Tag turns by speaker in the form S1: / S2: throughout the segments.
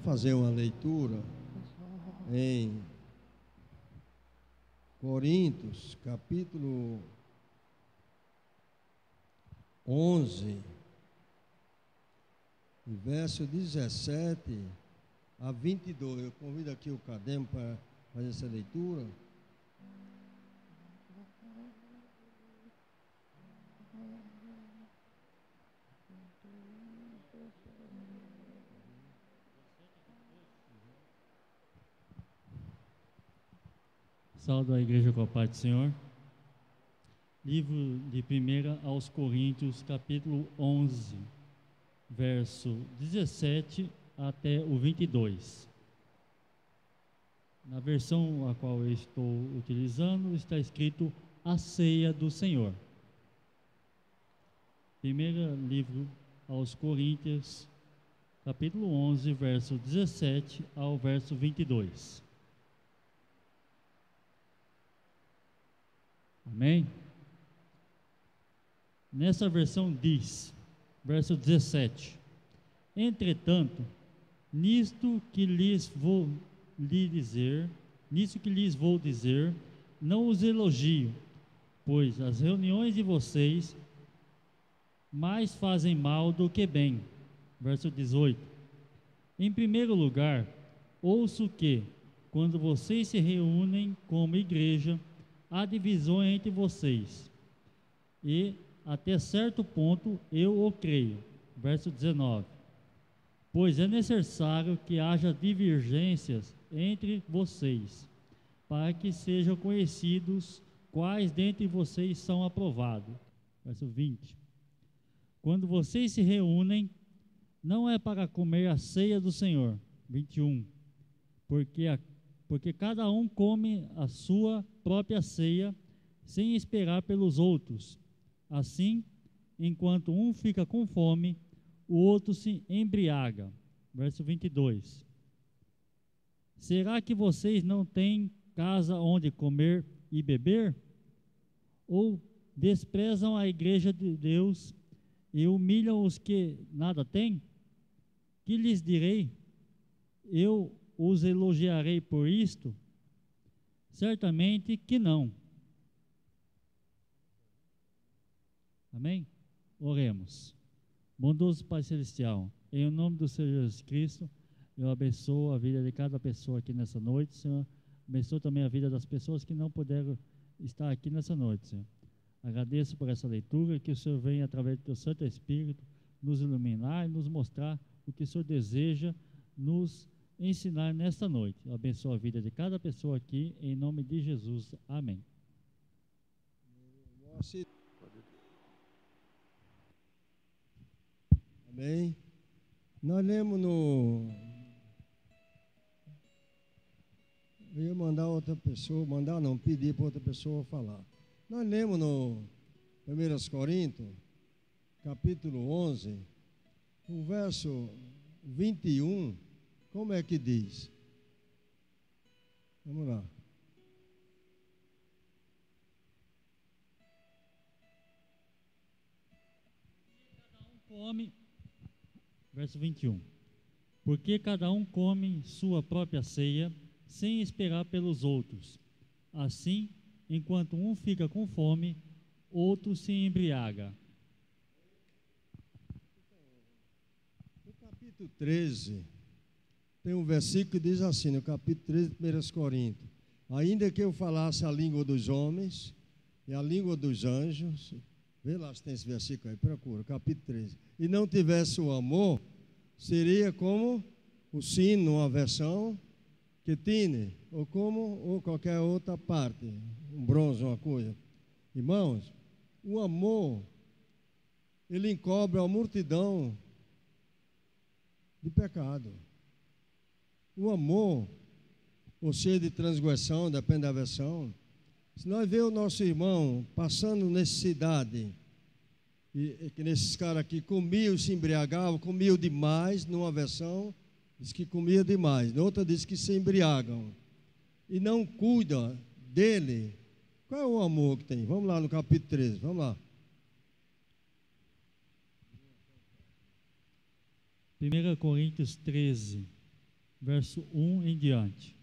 S1: Vamos fazer uma leitura em Coríntios, capítulo 11, verso 17 a 22. Eu convido aqui o Cademo para fazer essa leitura.
S2: Saúdo a igreja com a paz do Senhor. Livro de 1 aos Coríntios, capítulo 11, verso 17 até o 22. Na versão a qual eu estou utilizando, está escrito a ceia do Senhor. Primeiro livro aos Coríntios, capítulo 11, verso 17 ao verso 22. Amém? Nessa versão diz, verso 17: Entretanto, nisto que lhes vou dizer, não os elogio, pois as reuniões de vocês mais fazem mal do que bem. Verso 18: Em primeiro lugar, ouço que, quando vocês se reúnem como igreja, há divisões entre vocês, e até certo ponto eu o creio. Verso 19: Pois é necessário que haja divergências entre vocês, para que sejam conhecidos quais dentre vocês são aprovados. Verso 20: Quando vocês se reúnem, não é para comer a ceia do Senhor. 21: Porque cada um come a sua própria ceia, sem esperar pelos outros. Assim, enquanto um fica com fome, o outro se embriaga. Verso 22. Será que vocês não têm casa onde comer e beber? Ou desprezam a igreja de Deus e humilham os que nada têm? Que lhes direi? Eu os elogiarei por isto? Certamente que não. Amém? Oremos. Bondoso Pai Celestial, em nome do Senhor Jesus Cristo, eu abençoo a vida de cada pessoa aqui nessa noite, Senhor. Abençoo também a vida das pessoas que não puderam estar aqui nessa noite, Senhor. Agradeço por essa leitura, que o Senhor venha, através do Teu Santo Espírito, nos iluminar e nos mostrar o que o Senhor deseja nos ensinar nesta noite. Eu abençoo a vida de cada pessoa aqui, em nome de Jesus. Amém.
S1: Amém. Nós lemos no... Eu ia mandar outra pessoa, pedir para outra pessoa falar. Nós lemos no 1 Coríntios, capítulo 11, o verso 21, como é que diz? Vamos lá.
S2: Come, verso 21. Porque cada um come sua própria ceia, sem esperar pelos outros. Assim, enquanto um fica com fome, outro se embriaga.
S1: No capítulo 13, tem um versículo que diz assim, no capítulo 13 de 1 Coríntios: Ainda que eu falasse a língua dos homens e a língua dos anjos, vê lá se tem esse versículo aí, procura, capítulo 13, e não tivesse o amor, seria como o sino, uma versão, que tine, ou qualquer outra parte, um bronze, uma coisa. Irmãos, o amor, ele encobre a multidão de pecado. O amor, ou seja, de transgressão, depende da versão. Se nós vemos o nosso irmão passando necessidade, e que nesses caras aqui comiam e se embriagavam, comiam demais, numa versão diz que comia demais, na outra diz que se embriagam, e não cuida dele, qual é o amor que tem? Vamos lá no capítulo 13, vamos lá.
S2: 1 Coríntios 13, verso 1 em diante.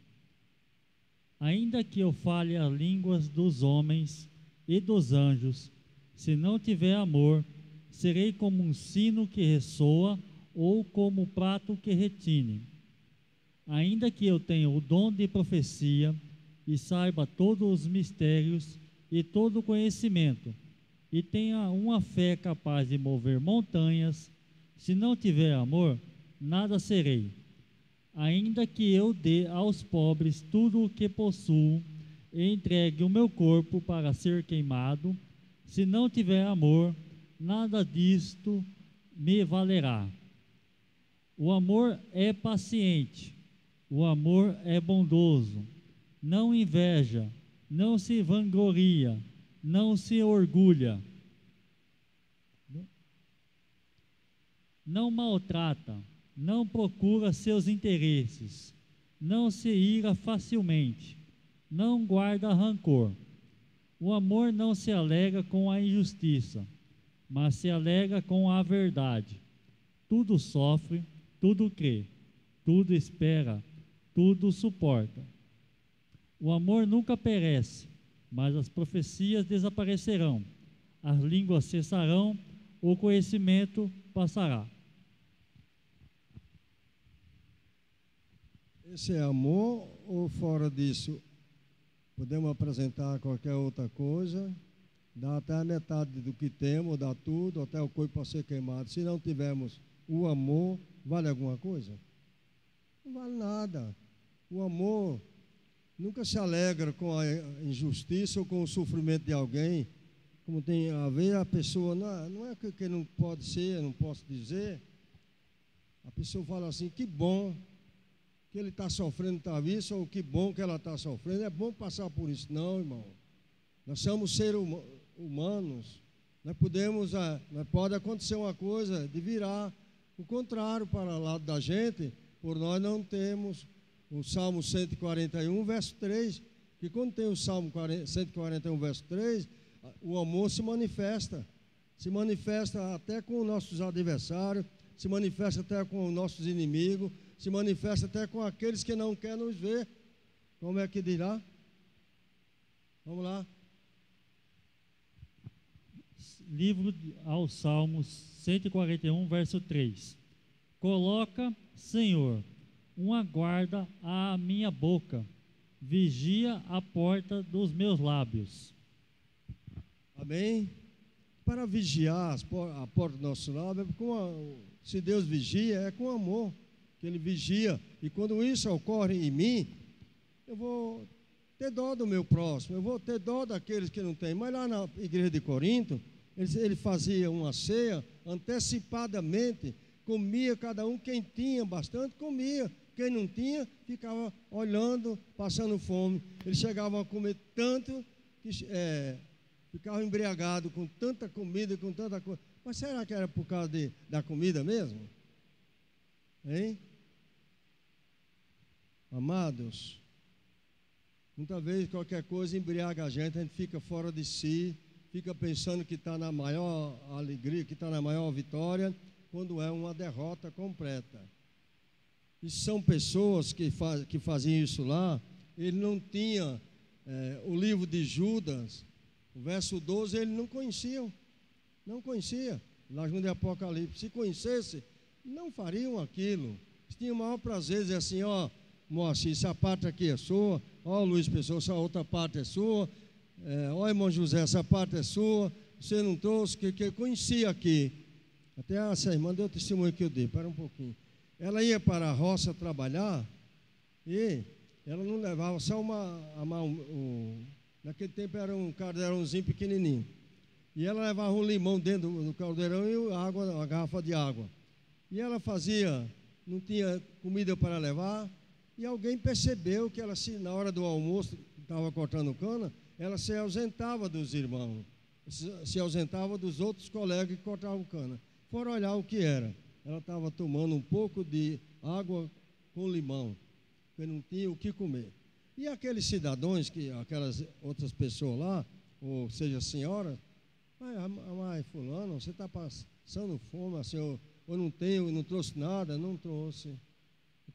S2: Ainda que eu fale as línguas dos homens e dos anjos, se não tiver amor, serei como um sino que ressoa ou como um prato que retine. Ainda que eu tenha o dom de profecia e saiba todos os mistérios e todo o conhecimento, e tenha uma fé capaz de mover montanhas, se não tiver amor, nada serei. Ainda que eu dê aos pobres tudo o que possuo e entregue o meu corpo para ser queimado, se não tiver amor, nada disto me valerá. O amor é paciente, o amor é bondoso, não inveja, não se vangloria, não se orgulha, não maltrata, não procura seus interesses, não se ira facilmente, não guarda rancor. O amor não se alegra com a injustiça, mas se alegra com a verdade. Tudo sofre, tudo crê, tudo espera, tudo suporta. O amor nunca perece, mas as profecias desaparecerão, as línguas cessarão, o conhecimento passará.
S1: Esse é amor ou fora disso? Podemos apresentar qualquer outra coisa, dá até a metade do que temos, dá tudo, até o corpo para ser queimado. Se não tivermos o amor, vale alguma coisa? Não vale nada. O amor nunca se alegra com a injustiça ou com o sofrimento de alguém. Como tem a ver, a pessoa, não é que não pode ser, não posso dizer. A pessoa fala assim, que bom que ele está sofrendo tal isso, ou que bom que ela está sofrendo, é bom passar por isso. Não, irmão, nós somos seres humanos, nós pode acontecer uma coisa de virar o contrário para o lado da gente, por nós não temos o Salmo 141, verso 3, que quando tem o Salmo 141, verso 3, o amor se manifesta até com os nossos adversários, se manifesta até com os nossos inimigos, se manifesta até com aqueles que não querem nos ver. Como é que dirá? Vamos lá.
S2: Livro aos Salmos 141, verso 3. Coloca, Senhor, uma guarda à minha boca, vigia a porta dos meus lábios.
S1: Amém? Para vigiar a porta do nosso lábio, se Deus vigia, é com amor que Ele vigia. E quando isso ocorre em mim, eu vou ter dó do meu próximo, eu vou ter dó daqueles que não têm. Mas lá na igreja de Corinto, ele fazia uma ceia antecipadamente, comia cada um, quem tinha bastante comia, quem não tinha ficava olhando, passando fome. Eles chegavam a comer tanto que ficavam embriagados com tanta comida, com tanta coisa. Mas será que era por causa da comida mesmo? Hein? Amados, muitas vezes qualquer coisa embriaga a gente fica fora de si, fica pensando que está na maior alegria, que está na maior vitória, quando é uma derrota completa. E são pessoas que faziam isso lá. Ele não tinha o livro de Judas, o verso 12, ele não conhecia, lá no de Apocalipse. Se conhecesse, não fariam aquilo. Eles tinham o maior prazer, dizer assim, ó, Moacir, essa parte aqui é sua, ó, Luiz Pessoa, essa outra parte é sua, ó, irmão José, essa parte é sua, você não trouxe, que conhecia aqui. Até essa irmã deu o testemunho que eu dei, para um pouquinho. Ela ia para a roça trabalhar e ela não levava só naquele tempo era um caldeirãozinho pequenininho. E ela levava um limão dentro do caldeirão e uma garrafa de água. E ela não tinha comida para levar, e alguém percebeu que ela, na hora do almoço, estava cortando cana, ela se ausentava dos irmãos, se ausentava dos outros colegas que cortavam cana. Foram olhar o que era. Ela estava tomando um pouco de água com limão, porque não tinha o que comer. E aqueles cidadãos, aquelas outras pessoas lá, ou seja, senhora, mas fulano, você está passando fome, assim, ou não trouxe nada? Não trouxe.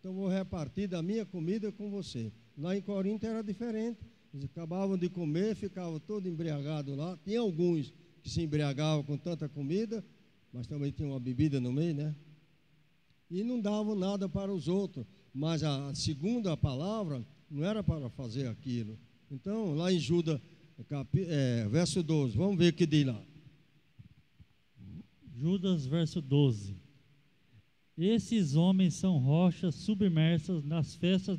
S1: então vou repartir da minha comida com você. Lá em Corinto era diferente. Eles acabavam de comer, ficavam todo embriagados lá. Tinha alguns que se embriagavam com tanta comida, mas também tinha uma bebida no meio, né? E não davam nada para os outros. Mas a segunda palavra não era para fazer aquilo. Então, lá em Judas, verso 12, vamos ver o que diz lá.
S2: Judas, verso 12. Esses homens são rochas submersas nas festas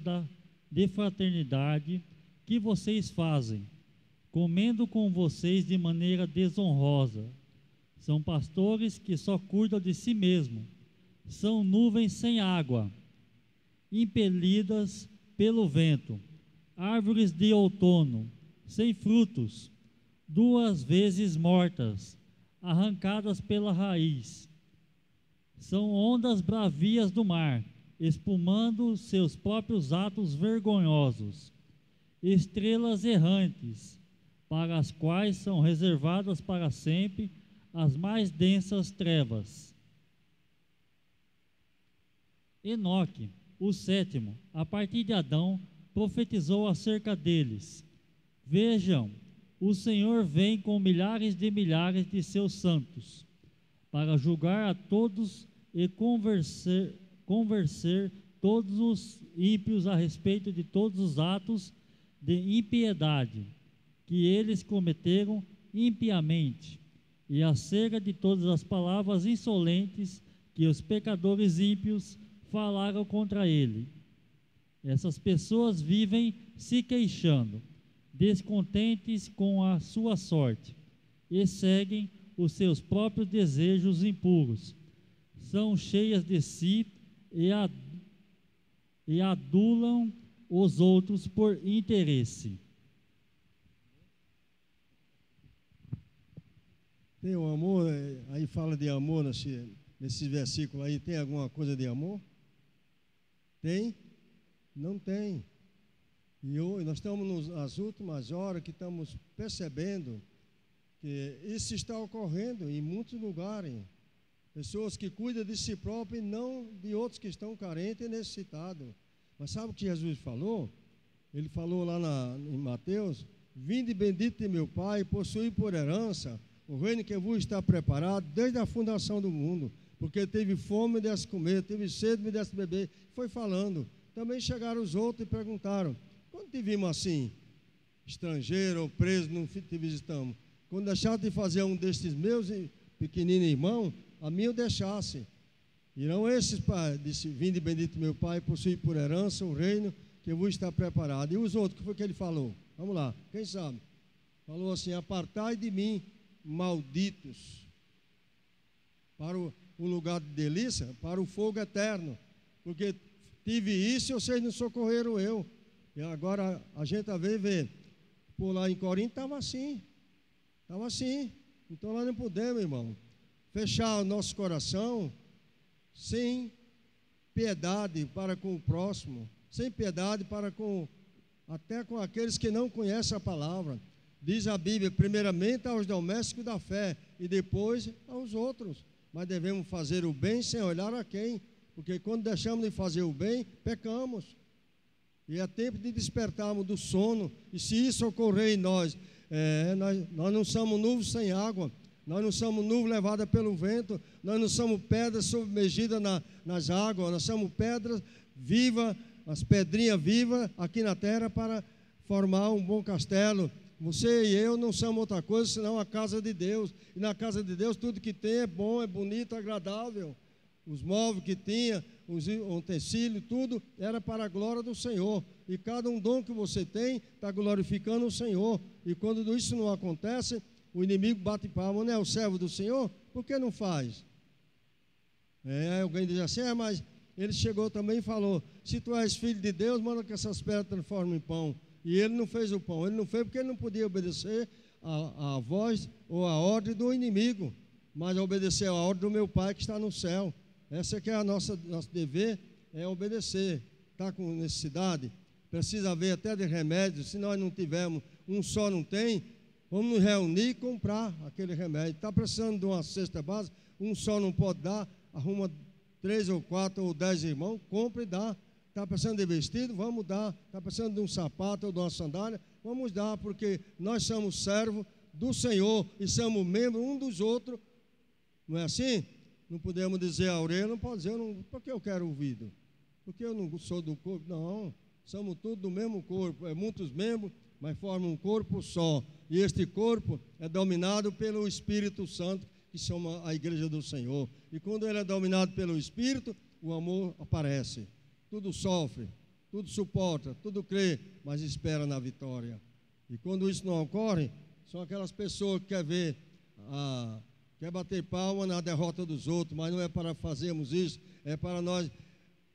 S2: de fraternidade que vocês fazem, comendo com vocês de maneira desonrosa. São pastores que só cuidam de si mesmos. São nuvens sem água, impelidas pelo vento, árvores de outono, sem frutos, 2 vezes mortas, arrancadas pela raiz. São ondas bravias do mar, espumando seus próprios atos vergonhosos. Estrelas errantes, para as quais são reservadas para sempre as mais densas trevas. Enoque, o sétimo, a partir de Adão, profetizou acerca deles. Vejam, o Senhor vem com milhares de seus santos, para julgar a todos e convencer todos os ímpios a respeito de todos os atos de impiedade que eles cometeram impiamente, e acerca de todas as palavras insolentes que os pecadores ímpios falaram contra ele. Essas pessoas vivem se queixando, descontentes com a sua sorte, e seguem os seus próprios desejos impuros. São cheias de si e adulam os outros por interesse.
S1: Tem o amor, aí fala de amor nesse versículo aí, tem alguma coisa de amor? Tem? Não tem. E hoje nós estamos nas últimas horas que estamos percebendo que isso está ocorrendo em muitos lugares. Pessoas que cuidam de si próprias e não de outros que estão carentes e necessitados. Mas sabe o que Jesus falou? Ele falou lá em Mateus: vinde bendito de meu Pai, possui por herança o reino que vos está preparado desde a fundação do mundo. Porque teve fome, me desse comer, teve sede, me desse beber. Foi falando. Também chegaram os outros e perguntaram: quando te vimos assim, estrangeiro ou preso, não te visitamos? Quando deixaste de fazer um destes meus pequeninos irmãos, a mim eu deixasse. Irão esses, disse: vinde bendito meu Pai, possui por herança o reino que vos está preparado. E os outros, o que foi que ele falou? Vamos lá, quem sabe? Falou assim: apartai de mim, malditos, para o lugar de delícia, para o fogo eterno, porque tive isso e vocês não socorreram eu. E agora a gente veio ver, por lá em Corinto estava assim. Então nós não podemos, irmão, fechar o nosso coração sem piedade para com o próximo, sem piedade para até com aqueles que não conhecem a palavra. Diz a Bíblia, primeiramente aos domésticos da fé e depois aos outros. Mas devemos fazer o bem sem olhar a quem, porque quando deixamos de fazer o bem, pecamos. E é tempo de despertarmos do sono. E se isso ocorrer em nós, nós não somos nuvens sem água, nós não somos nuvens levadas pelo vento, nós não somos pedras submergidas nas águas, nós somos pedras vivas, as pedrinhas vivas aqui na terra para formar um bom castelo. Você e eu não somos outra coisa senão a casa de Deus. E na casa de Deus tudo que tem é bom, é bonito, é agradável. Os móveis que tinha, os utensílios, tudo era para a glória do Senhor. E cada um dom que você tem está glorificando o Senhor. E quando isso não acontece, o inimigo bate palma, não é o servo do Senhor? Por que não faz? Alguém diz assim: mas ele chegou também e falou: se tu és filho de Deus, manda que essas pedras transformem em pão. E ele não fez o pão. Ele não fez porque ele não podia obedecer a voz ou a ordem do inimigo, mas obedecer a ordem do meu Pai que está no céu. Essa que é nosso dever, é obedecer. Está com necessidade? Precisa haver até de remédio. Se nós não tivermos, um só não tem, vamos nos reunir e comprar aquele remédio. Está precisando de uma cesta básica, um só não pode dar, arruma 3 ou 4 ou 10 irmãos, compra e dá. Está precisando de vestido? Vamos dar. Está precisando de um sapato ou de uma sandália? Vamos dar, porque nós somos servos do Senhor e somos membros um dos outros. Não é assim? Não podemos dizer a orelha, não pode dizer, porque eu quero ouvido? Porque eu não sou do corpo? Não, somos todos do mesmo corpo. É muitos membros, mas formam um corpo só. E este corpo é dominado pelo Espírito Santo, que chama a igreja do Senhor. E quando ele é dominado pelo Espírito, o amor aparece. Tudo sofre, tudo suporta, tudo crê, mas espera na vitória. E quando isso não ocorre, são aquelas pessoas que quer bater palma na derrota dos outros, mas não é para fazermos isso, é para nós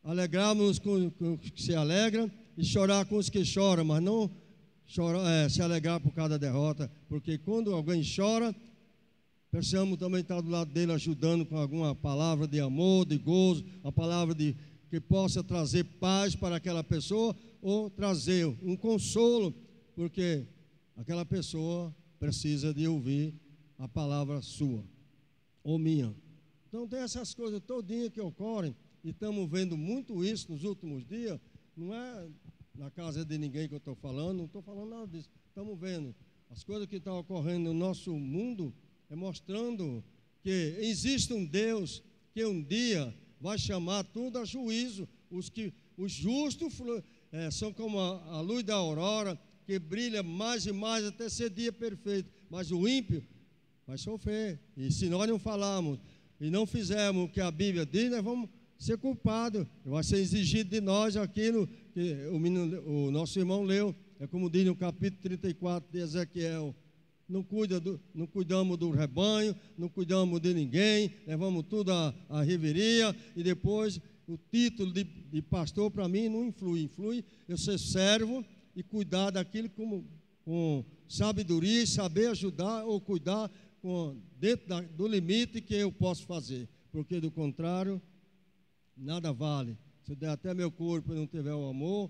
S1: alegrarmos com os que se alegram e chorar com os que choram, mas não se alegrar por cada derrota, porque quando alguém chora, precisamos também estar do lado dele ajudando com alguma palavra de amor, de gozo, uma palavra que possa trazer paz para aquela pessoa ou trazer um consolo, porque aquela pessoa precisa de ouvir a palavra sua ou minha. Então tem essas coisas todinhas que ocorrem e estamos vendo muito isso nos últimos dias. Não é na casa de ninguém que eu estou falando, não estou falando nada disso. Estamos vendo as coisas que estão ocorrendo no nosso mundo, mostrando que existe um Deus que um dia vai chamar tudo a juízo. Os justos são como a luz da aurora, que brilha mais e mais até ser dia perfeito. Mas o ímpio vai sofrer. E se nós não falarmos e não fizermos o que a Bíblia diz, nós vamos ser culpados. Vai ser exigido de nós aquilo que o nosso irmão leu. É como diz no capítulo 34 de Ezequiel. Não cuidamos do rebanho, não cuidamos de ninguém, levamos tudo à reveria, e depois o título de pastor para mim não influi. Influi eu ser servo e cuidar daquilo com sabedoria, e saber ajudar ou cuidar dentro do limite que eu posso fazer, porque do contrário, nada vale. Se eu der até meu corpo e não tiver o amor,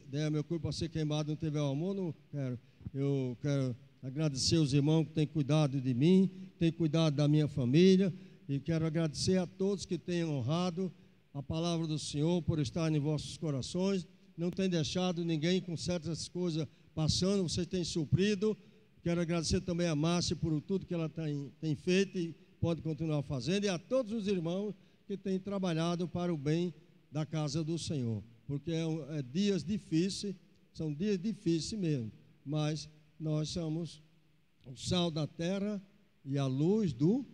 S1: der meu corpo para ser queimado e não tiver o amor, não quero. Eu quero agradecer os irmãos que têm cuidado de mim, têm cuidado da minha família, e quero agradecer a todos que têm honrado a palavra do Senhor por estar em vossos corações, não tem deixado ninguém com certas coisas passando, vocês têm suprido. Quero agradecer também a Márcia por tudo que ela tem feito e pode continuar fazendo, e a todos os irmãos que têm trabalhado para o bem da casa do Senhor, porque é dias difíceis, são dias difíceis mesmo, mas nós somos o sal da terra e a luz do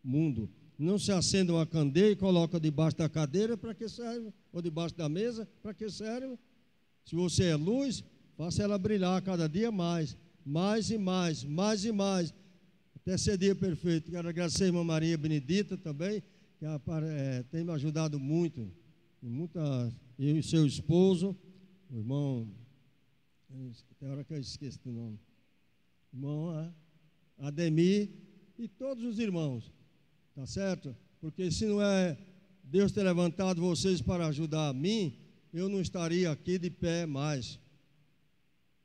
S1: mundo. Não se acende uma candeia e coloca debaixo da cadeira, para que serve? Ou debaixo da mesa, para que serve? Se você é luz, faça ela brilhar cada dia mais e mais, até ser dia perfeito. Quero agradecer a irmã Maria Benedita também, que tem me ajudado muito, eu e seu esposo, o irmão, tem hora que eu esqueço do nome, irmão Ademir, e todos os irmãos, tá certo? Porque se não é Deus ter levantado vocês para ajudar a mim, eu não estaria aqui de pé mais,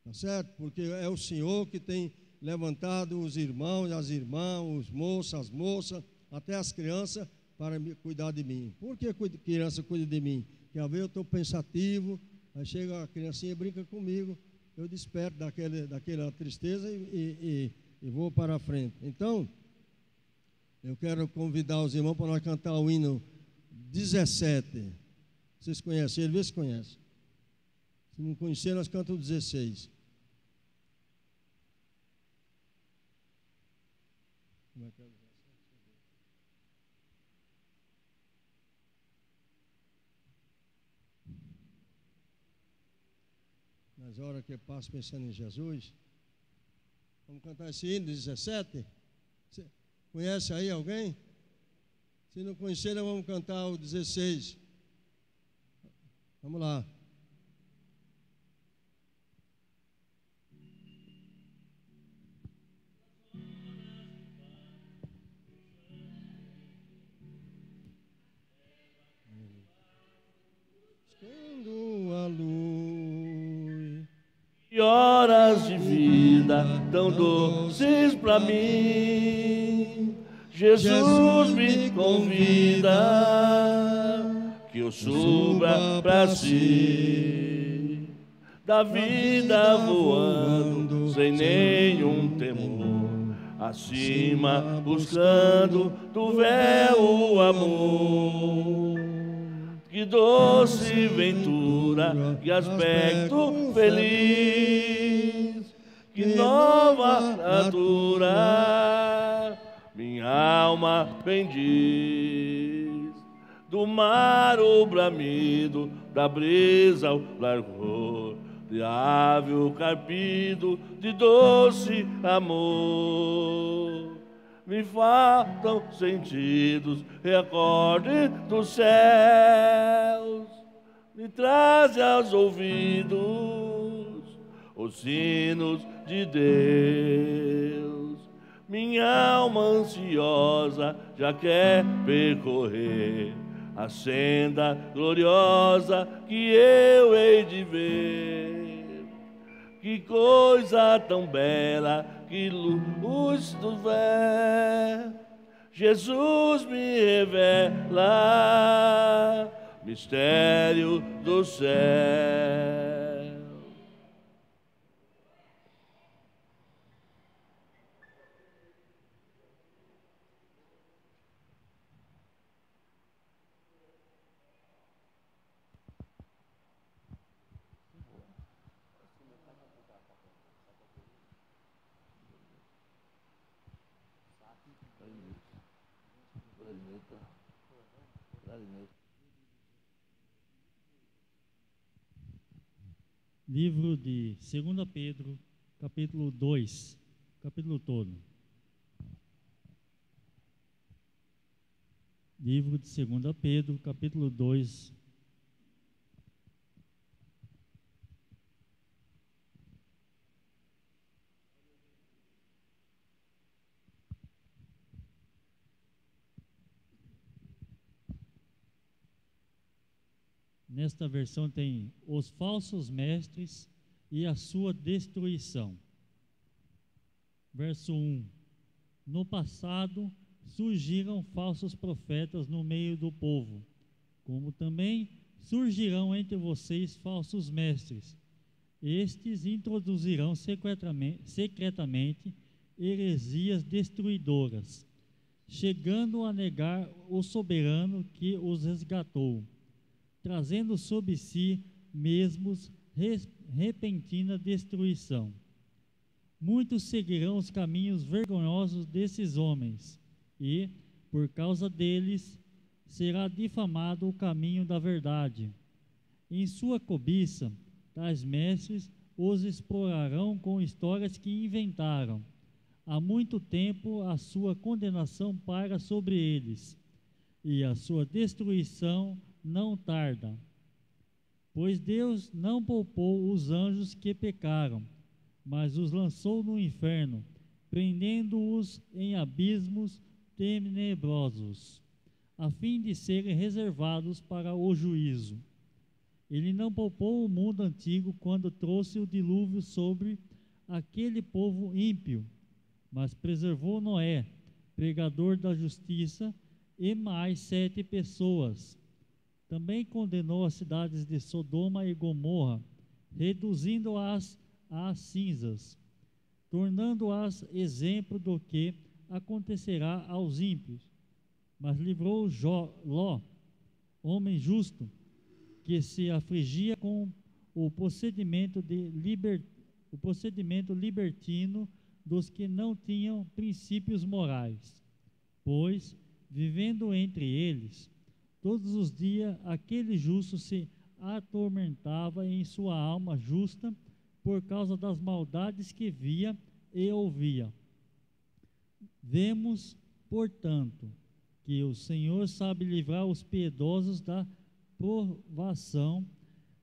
S1: tá certo? Porque é o Senhor que tem levantado os irmãos, as irmãs, os moços, as moças, até as crianças, para cuidar de mim. Por que criança cuida de mim? Porque às vezes eu estou pensativo, aí chega a criancinha e brinca comigo, eu desperto daquela tristeza e vou para a frente. Então, eu quero convidar os irmãos para nós cantar o hino 17. Vocês conhecem ele? Vê se conhece. Se não conhecer, nós cantamos 16. Como é que é? Nas horas que eu passo pensando em Jesus, vamos cantar esse hino 17? Você conhece aí alguém? Se não conhecer, nós vamos cantar o 16. Vamos lá. Escondo a luz
S3: e horas de vida tão doces pra mim, Jesus me convida que eu suba pra si, da vida voando sem nenhum temor, acima buscando do véu o amor. Que doce ventura, que aspecto feliz, que nova natura minha alma bendiz. Do mar o bramido, da brisa o largor, de ave o carpido, de doce amor. Me faltam sentidos e acorde dos céus, me traz aos ouvidos os sinos de Deus. Minha alma ansiosa já quer percorrer a senda gloriosa que eu hei de ver. Que coisa tão bela, que luz do véu, Jesus me revela, mistério do céu.
S2: Livro de 2 Pedro, capítulo 2, capítulo todo. Livro de 2 Pedro, capítulo 2. Nesta versão tem os falsos mestres e a sua destruição. Verso 1. No passado surgiram falsos profetas no meio do povo, como também surgirão entre vocês falsos mestres. Estes introduzirão secretamente heresias destruidoras, chegando a negar o soberano que os resgatou, trazendo sobre si mesmos repentina destruição. Muitos seguirão os caminhos vergonhosos desses homens, e, por causa deles, será difamado o caminho da verdade. Em sua cobiça, tais mestres os explorarão com histórias que inventaram. Há muito tempo a sua condenação paira sobre eles, e a sua destruição não tarda. Pois Deus não poupou os anjos que pecaram, mas os lançou no inferno, prendendo-os em abismos tenebrosos, a fim de serem reservados para o juízo. Ele não poupou o mundo antigo quando trouxe o dilúvio sobre aquele povo ímpio, mas preservou Noé, pregador da justiça, e mais 7 pessoas. Também condenou as cidades de Sodoma e Gomorra, reduzindo-as a cinzas, tornando-as exemplo do que acontecerá aos ímpios. Mas livrou Ló, homem justo, que se afligia com o procedimento libertino dos que não tinham princípios morais. Pois, vivendo entre eles, todos os dias aquele justo se atormentava em sua alma justa por causa das maldades que via e ouvia. Vemos, portanto, que o Senhor sabe livrar os piedosos da provação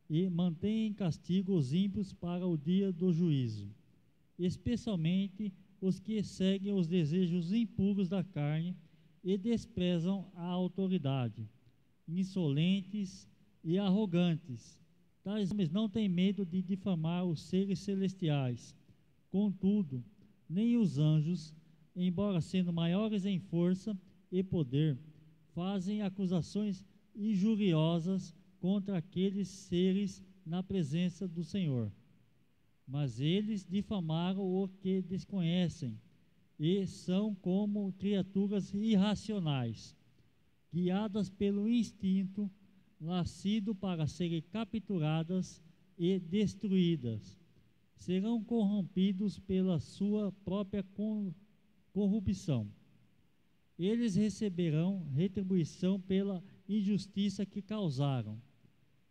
S2: e mantém em castigo os ímpios para o dia do juízo, especialmente os que seguem os desejos impuros da carne e desprezam a autoridade, insolentes e arrogantes. Tais homens não têm medo de difamar os seres celestiais. Contudo, nem os anjos, embora sendo maiores em força e poder, fazem acusações injuriosas contra aqueles seres na presença do Senhor. Mas eles difamaram o que desconhecem e são como criaturas irracionais, guiadas pelo instinto, nascido para serem capturadas e destruídas. Serão corrompidos pela sua própria corrupção. Eles receberão retribuição pela injustiça que causaram.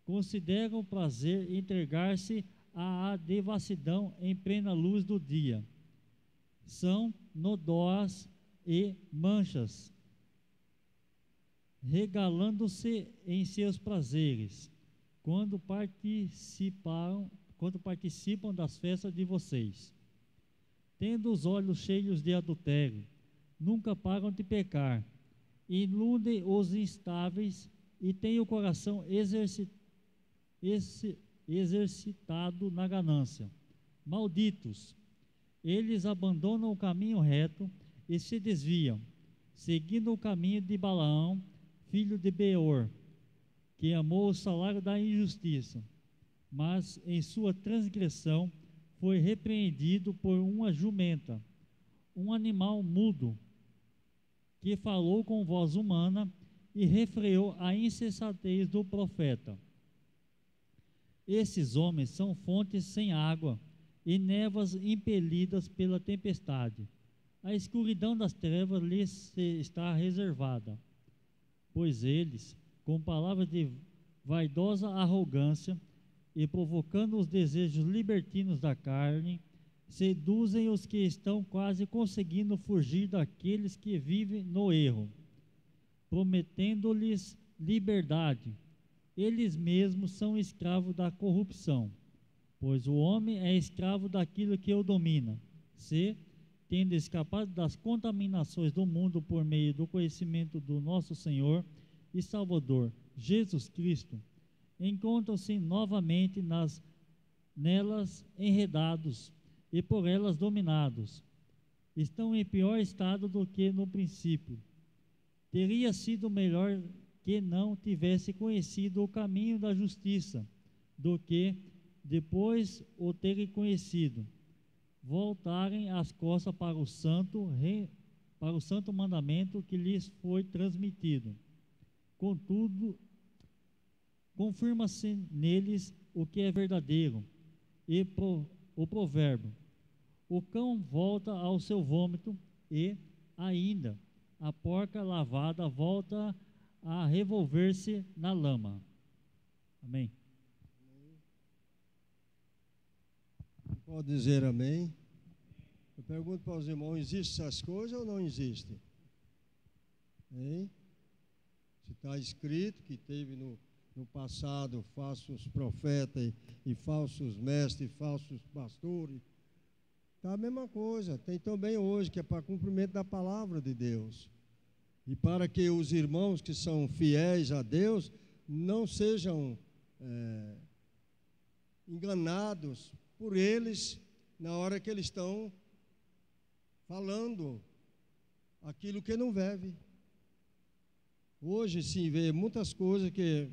S2: Consideram prazer entregar-se à devassidão em plena luz do dia. São nódoas e manchas, regalando-se em seus prazeres, quando participam das festas de vocês. Tendo os olhos cheios de adultério, nunca param de pecar, iludem os instáveis e têm o coração exercitado na ganância. Malditos! Eles abandonam o caminho reto e se desviam, seguindo o caminho de Balaão, filho de Beor, que amou o salário da injustiça, mas em sua transgressão foi repreendido por uma jumenta, um animal mudo, que falou com voz humana e refreou a insensatez do profeta. Esses homens são fontes sem água e névoas impelidas pela tempestade. A escuridão das trevas lhes está reservada, pois eles, com palavras de vaidosa arrogância e provocando os desejos libertinos da carne, seduzem os que estão quase conseguindo fugir daqueles que vivem no erro, prometendo-lhes liberdade. Eles mesmos são escravos da corrupção, pois o homem é escravo daquilo que o domina. Se, tendo escapado das contaminações do mundo por meio do conhecimento do nosso Senhor e Salvador, Jesus Cristo, encontram-se novamente nelas enredados e por elas dominados. Estão em pior estado do que no princípio. Teria sido melhor que não tivesse conhecido o caminho da justiça, do que, depois o terem conhecido, voltarem as costas para o santo mandamento que lhes foi transmitido. Contudo, confirma-se neles o que é verdadeiro, e o provérbio: o cão volta ao seu vômito, e ainda a porca lavada volta a revolver-se na lama. Amém.
S1: Pode dizer amém? Eu pergunto para os irmãos: existem essas coisas ou não existem? Hein? Se está escrito que teve no passado falsos profetas e falsos mestres, falsos pastores, está a mesma coisa. Tem também hoje, que é para cumprimento da palavra de Deus. E para que os irmãos que são fiéis a Deus não sejam enganados por eles na hora que eles estão falando aquilo que não deve. Hoje sim vê muitas coisas que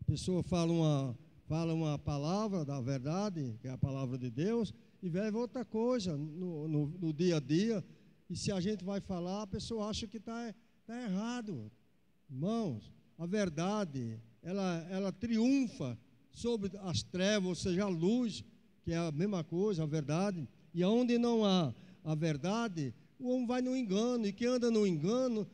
S1: a pessoa fala uma palavra da verdade, que é a palavra de Deus, e vê outra coisa no dia a dia, e se a gente vai falar, a pessoa acha que está errado. Irmãos, a verdade, ela triunfa sobre as trevas, ou seja, a luz, que é a mesma coisa, a verdade. E onde não há a verdade, o homem vai no engano, e quem anda no engano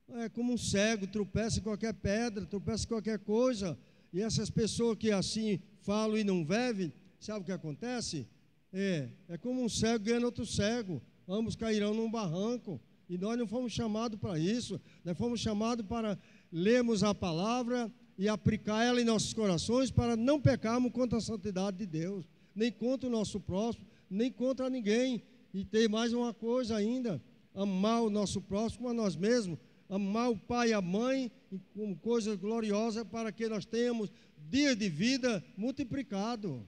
S1: é como um cego, tropeça em qualquer pedra, tropeça em qualquer coisa. E essas pessoas que assim falam e não vivem, sabe o que acontece? É como um cego ganhando outro cego, ambos cairão num barranco. E nós não fomos chamados para isso, nós fomos chamados para lermos a palavra e aplicar ela em nossos corações, para não pecarmos contra a santidade de Deus, nem contra o nosso próximo, nem contra ninguém. E tem mais uma coisa ainda: amar o nosso próximo a nós mesmos, amar o pai e a mãe como coisa gloriosa, para que nós tenhamos dias de vida multiplicado.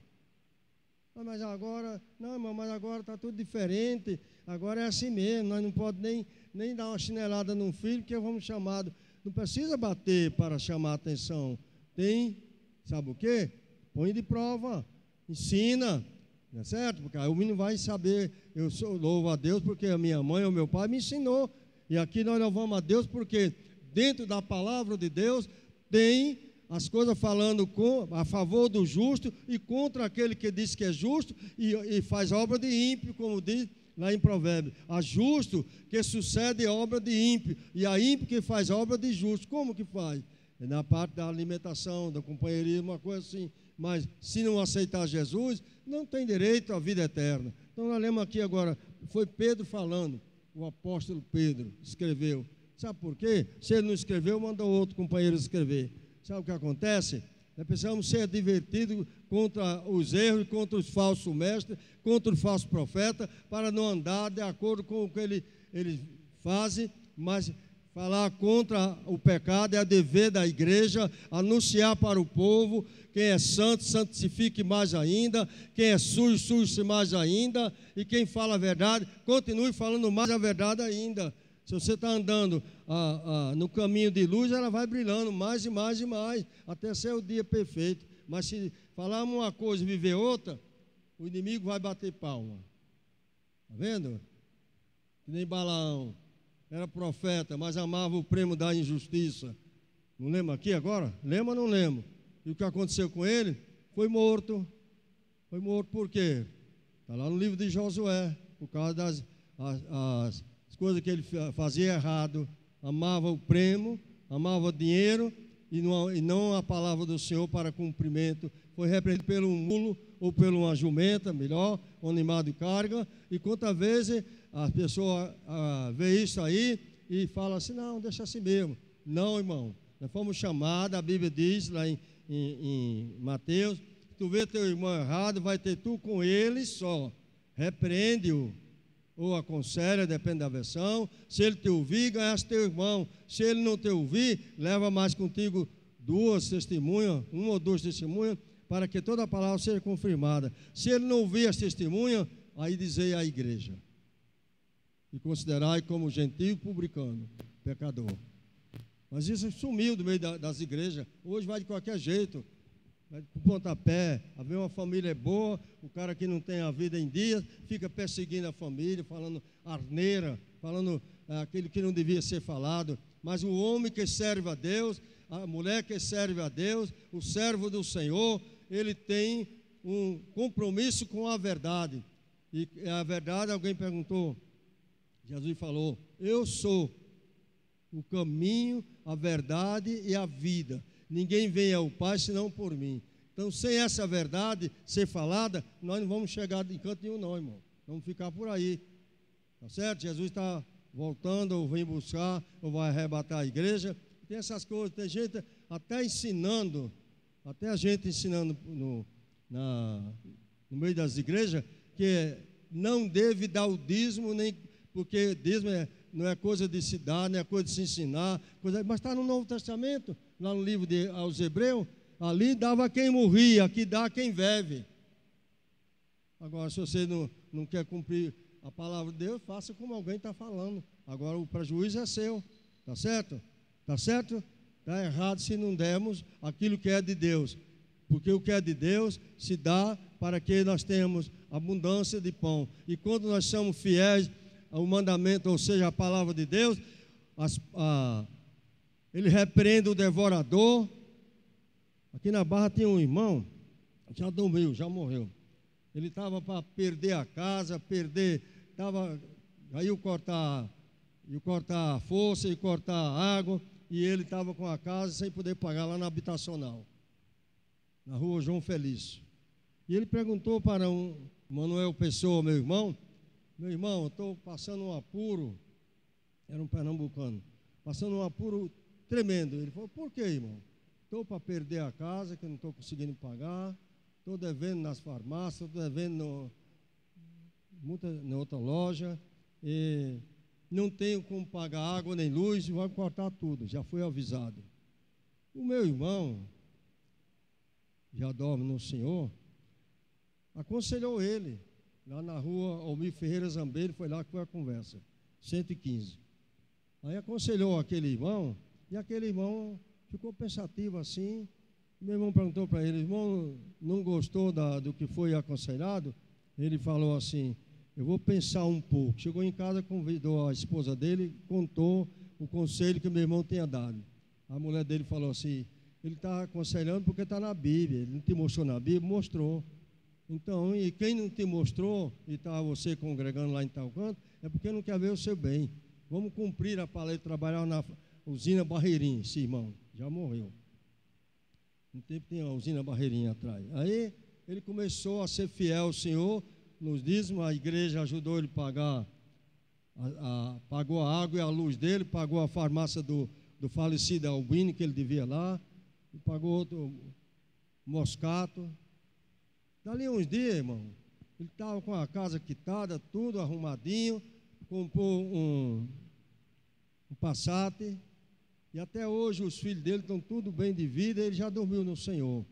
S1: Ah, mas agora, não, irmão, mas agora está tudo diferente. Agora é assim mesmo, nós não podemos nem dar uma chinelada num filho, porque vamos chamado. Não precisa bater para chamar a atenção. Tem, sabe o quê? Põe de prova, ensina, não é certo? Porque aí o menino vai saber, louvo a Deus porque a minha mãe ou meu pai me ensinou. E aqui nós louvamos a Deus porque dentro da palavra de Deus tem as coisas falando a favor do justo e contra aquele que diz que é justo e faz obra de ímpio, como diz lá em Provérbios. A justo que sucede a obra de ímpio, e a ímpio que faz a obra de justo. Como que faz? É na parte da alimentação, do companheirismo, uma coisa assim. Mas se não aceitar Jesus, não tem direito à vida eterna. Então nós lemos aqui agora, foi Pedro falando, o apóstolo Pedro escreveu. Sabe por quê? Se ele não escreveu, manda outro companheiro escrever. Sabe o que acontece? Nós precisamos ser advertidos contra os erros e contra os falsos mestres, contra o falso profeta, para não andar de acordo com o que ele faz, mas falar contra o pecado é dever da igreja, anunciar para o povo. Quem é santo, santifique mais ainda. Quem é sujo, suje-se mais ainda. E quem fala a verdade, continue falando mais a verdade ainda. Se você está andando no caminho de luz, ela vai brilhando mais e mais e mais, até ser o dia perfeito. Mas se falar uma coisa e viver outra, o inimigo vai bater palma. Está vendo? Que nem Balaão, era profeta, mas amava o prêmio da injustiça. Não lembra aqui agora? Lembra ou não lembra? E o que aconteceu com ele? Foi morto. Foi morto por quê? Está lá no livro de Josué, por causa das coisas que ele fazia errado. Amava o prêmio, amava o dinheiro e não a palavra do Senhor para cumprimento. Foi repreendido pelo mulo ou por uma jumenta, melhor, um animal de carga. E quantas vezes a pessoa vê isso aí e fala assim, não, deixa assim mesmo. Não, irmão, nós fomos chamados, a Bíblia diz lá em Mateus, tu vê teu irmão errado, vai ter tu com ele só. Repreende-o ou aconselha, depende da versão. Se ele te ouvir, ganhaste teu irmão. Se ele não te ouvir, leva mais contigo duas testemunhas, uma ou duas testemunhas, para que toda a palavra seja confirmada. Se ele não ouvir as testemunhas, aí dizei à igreja, e considerai como gentio e publicano, pecador. Mas isso sumiu do meio das igrejas. Hoje vai de qualquer jeito, vai com pontapé. Haver uma família boa, o cara que não tem a vida em dia, fica perseguindo a família, falando asneira, falando aquilo que não devia ser falado. Mas o homem que serve a Deus, a mulher que serve a Deus, o servo do Senhor, ele tem um compromisso com a verdade. E a verdade, alguém perguntou, Jesus falou, eu sou o caminho, a verdade e a vida. Ninguém vem ao Pai senão por mim. Então, sem essa verdade ser falada, nós não vamos chegar em canto nenhum não, irmão. Vamos ficar por aí. Tá certo? Jesus está voltando, ou vem buscar, ou vai arrebatar a igreja. Tem essas coisas, tem gente até ensinando, até a gente ensinando no meio das igrejas, que não deve dar o dízimo, nem, porque dízimo não é coisa de se dar, não é coisa de se ensinar, mas está no Novo Testamento, lá no livro aos Hebreus, ali dava quem morria, aqui dá quem vive. Agora, se você não quer cumprir a palavra de Deus, faça como alguém está falando. Agora, o prejuízo é seu, está certo? Está certo? Está errado se não dermos aquilo que é de Deus, porque o que é de Deus se dá para que nós tenhamos abundância de pão. E quando nós somos fiéis ao mandamento, ou seja, a palavra de Deus, ele repreende o devorador. Aqui na Barra tinha um irmão, já dormiu, já morreu. Ele estava para perder a casa, aí cortar a força e cortar a água, e ele estava com a casa sem poder pagar lá na habitacional, na rua João Felício. E ele perguntou para um Manuel Pessoa, meu irmão, eu estou passando um apuro, era um pernambucano, passando um apuro tremendo. Ele falou, por quê, irmão? Estou para perder a casa, que eu não estou conseguindo pagar, estou devendo nas farmácias, estou devendo na outra loja, e não tenho como pagar água nem luz, vai cortar tudo, já fui avisado. O meu irmão, já dorme no Senhor, aconselhou ele, lá na rua Almir Ferreira Zambelli, foi lá que foi a conversa, 115. Aí aconselhou aquele irmão, e aquele irmão ficou pensativo assim. Meu irmão perguntou para ele: irmão, não gostou do que foi aconselhado? Ele falou assim: eu vou pensar um pouco. Chegou em casa, convidou a esposa dele, contou o conselho que meu irmão tinha dado. A mulher dele falou assim: ele está aconselhando porque está na Bíblia. Ele não te mostrou na Bíblia? Mostrou. Então, e quem não te mostrou e está você congregando lá em tal canto, é porque não quer ver o seu bem. Vamos cumprir a palavra de trabalhar na usina Barreirinha. Esse irmão já morreu. No tempo tinha a usina Barreirinha atrás. Aí ele começou a ser fiel ao Senhor nos dízimos. A igreja ajudou ele a pagar, pagou a água e a luz dele, pagou a farmácia do falecido Albino, que ele devia lá, e pagou outro moscato. Dali uns dias, irmão, ele estava com a casa quitada, tudo arrumadinho, comprou um Passat, e até hoje os filhos dele estão tudo bem de vida. Ele já dormiu no Senhor,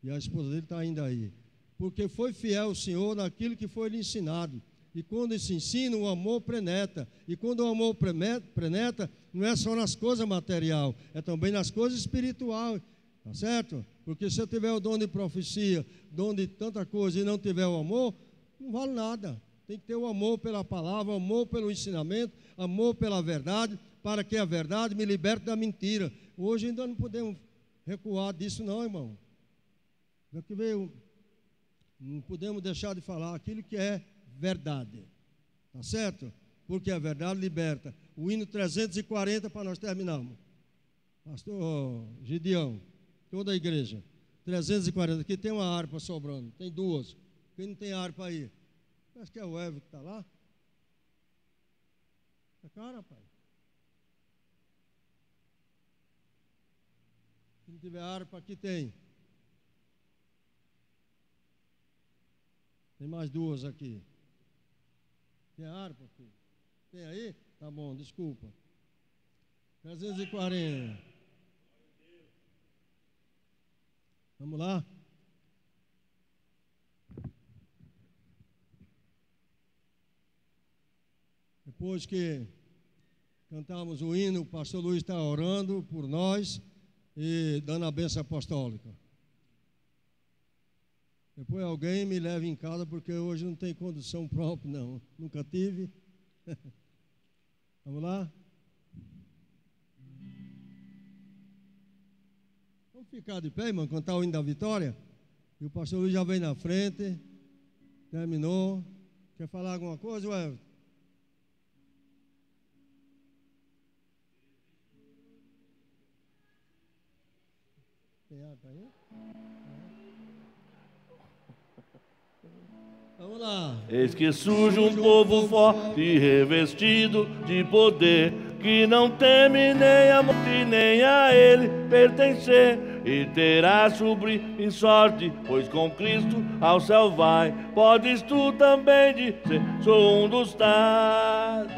S1: e a esposa dele está ainda aí, porque foi fiel ao Senhor naquilo que foi lhe ensinado. E quando se ensina, o amor penetra. E quando o amor penetra, não é só nas coisas materiais, é também nas coisas espirituais, tá certo? Porque se eu tiver o dom de profecia, dom de tanta coisa, e não tiver o amor, não vale nada. Tem que ter o amor pela palavra, o amor pelo ensinamento, amor pela verdade, para que a verdade me liberte da mentira. Hoje ainda não podemos recuar disso não, irmão. Daqui veio, não podemos deixar de falar aquilo que é verdade, tá certo? Porque a verdade liberta. O hino 340 para nós terminarmos. Pastor Gideão, toda a igreja, 340, aqui tem uma harpa sobrando, tem duas. Quem não tem harpa aí? Acho que é o Evo que está lá. É cara, pai. Se não tiver harpa, aqui tem. Tem mais duas aqui. Tem harpa aqui? Tem aí? Tá bom, desculpa. 340. Vamos lá? Depois que cantamos o hino, o pastor Luiz está orando por nós e dando a bênção apostólica. Depois alguém me leva em casa, porque hoje não tem condução própria, não. Nunca tive. Vamos lá? Vamos ficar de pé, irmão, cantar o hino da vitória? E o pastor Luiz já vem na frente. Terminou. Quer falar alguma coisa, Everton? Tem água aí? Vamos lá.
S3: Eis que surge um povo forte e revestido de poder, que não teme nem a morte, nem a ele pertencer, e terá sublime sorte, pois com Cristo ao céu vai. Podes tu também dizer: sou um dos tais,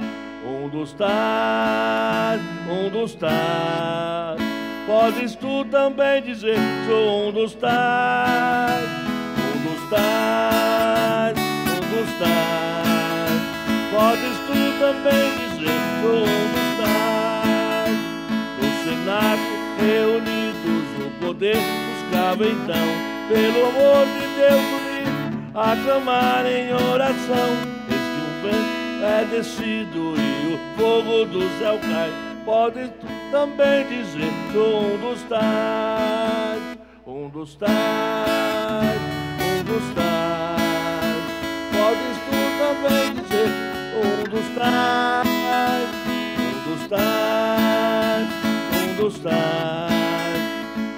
S3: um dos tais, um dos tais. Podes tu também dizer: sou um dos tais, um dos tais, um dos tais. Podes tu também dizer: sou um dos tais. No cenáculo reunidos o poder buscava então, pelo amor de Deus unido, a clamar em oração. Eis que um vento é descido e o fogo do céu cai. Podes tu também dizer: sou um dos tais, um dos tais, um dos tais. Podes tu também dizer: um dos tais, um dos tais, um dos tais.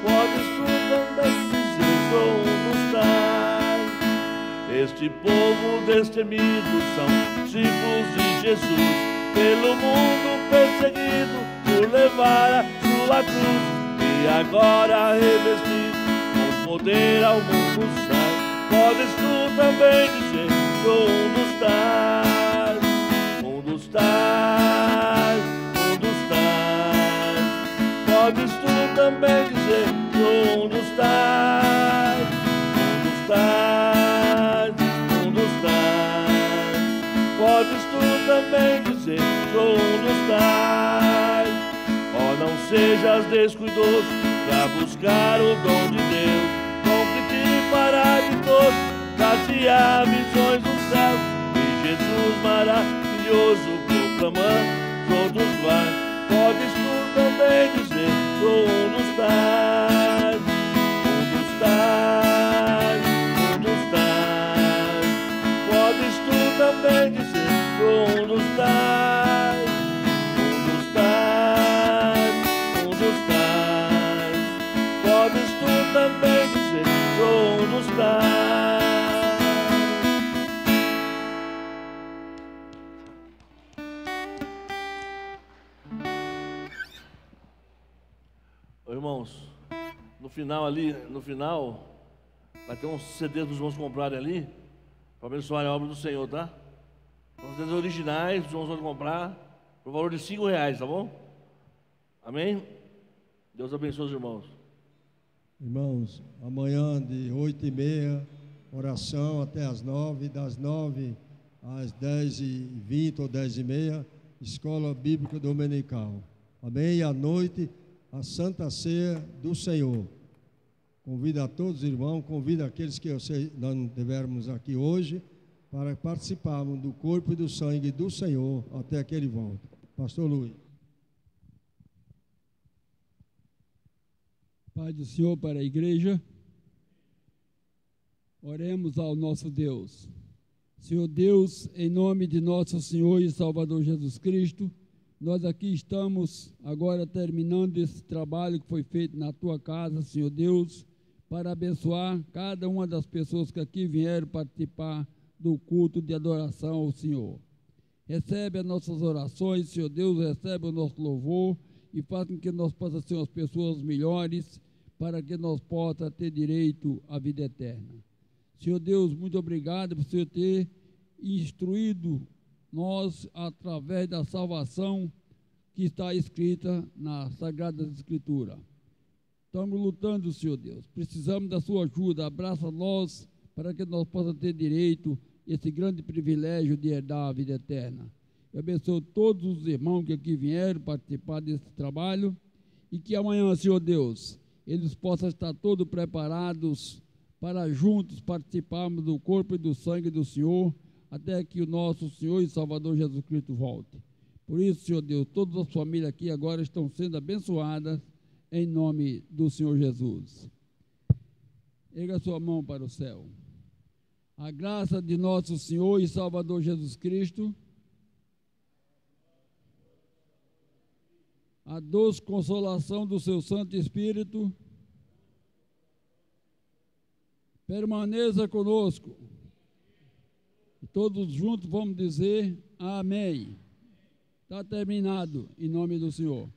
S3: Podes tu também dizer: sou um dos tais. Este povo destemido são discípulos de Jesus, pelo mundo perseguido por levar a sua cruz, e agora revestido com poder ao mundo sai. Podes tu também dizer: sou um dos tais, um dos tais, um dos tais. Podes tu também dizer: sou um dos tais, um dos tais. podes tu também dizer: sou um dos tais. Oh, não sejas descuidoso pra buscar o dom de Deus, com que te fará de todos saciar visões do céu. E Jesus maravilhoso proclamando, todos vai. Podes tu também dizer: sou um dos tais, um dos tais, um dos tais. Podes tu também dizer: sou um dos tais, um dos tais, um dos tais. Podes tu também dizer: sou um dos tais. Irmãos, no final, vai ter uns CDs dos irmãos comprarem ali, para abençoar a obra do Senhor, tá? São CDs originais, os irmãos vão comprar, por valor de R$5, tá bom? Amém? Deus abençoe os irmãos.
S1: Irmãos, amanhã de 8h30, oração até as 9, das 9 às 10h20 ou 10h30, escola bíblica dominical. Amém? E à noite, a Santa Ceia do Senhor. Convido a todos os irmãos, convido aqueles que nós não estivermos aqui hoje, para participarmos do corpo e do sangue do Senhor até que Ele volte. Pastor Luiz.
S4: Pai do Senhor para a igreja, oremos ao nosso Deus. Senhor Deus, em nome de nosso Senhor e Salvador Jesus Cristo, nós aqui estamos agora terminando esse trabalho que foi feito na tua casa, Senhor Deus, para abençoar cada uma das pessoas que aqui vieram participar do culto de adoração ao Senhor. Recebe as nossas orações, Senhor Deus, recebe o nosso louvor e faz com que nós possamos ser as pessoas melhores para que nós possamos ter direito à vida eterna. Senhor Deus, muito obrigado por Senhor ter instruído nós através da salvação que está escrita na Sagrada Escritura. Estamos lutando, Senhor Deus, precisamos da sua ajuda, abraça nós para que nós possamos ter direito a esse grande privilégio de herdar a vida eterna. Eu abençoo todos os irmãos que aqui vieram participar desse trabalho e que amanhã, Senhor Deus, eles possam estar todos preparados para juntos participarmos do corpo e do sangue do Senhor, até que o nosso Senhor e Salvador Jesus Cristo volte. Por isso, Senhor Deus, todas as famílias aqui agora estão sendo abençoadas em nome do Senhor Jesus. Erga a sua mão para o céu. A graça de nosso Senhor e Salvador Jesus Cristo, a doce consolação do seu Santo Espírito, permaneça conosco. E todos juntos vamos dizer amém. Está terminado, em nome do Senhor.